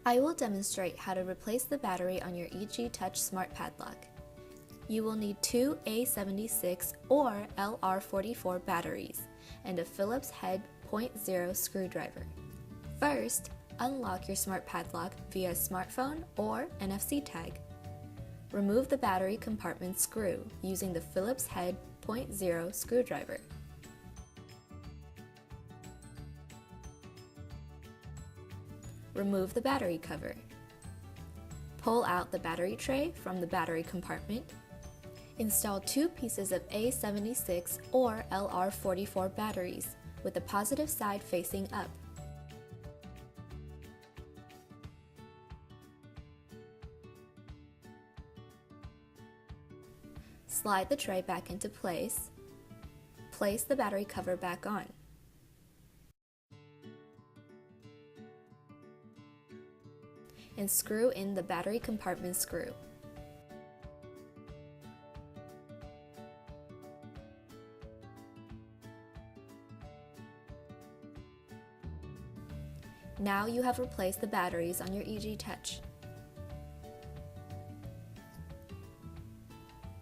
I will demonstrate how to replace the battery on your eGeeTouch Smart Padlock. You will need two A76 or LR44 batteries and a Phillips head 0.0 screwdriver. First, unlock your Smart Padlock via smartphone or NFC tag. Remove the battery compartment screw using the Phillips head 0.0 screwdriver. Remove the battery cover. Pull out the battery tray from the battery compartment. Install two pieces of A76 or LR44 batteries with the positive side facing up. Slide the tray back into place. Place the battery cover back on. And screw in the battery compartment screw. Now you have replaced the batteries on your eGeeTouch.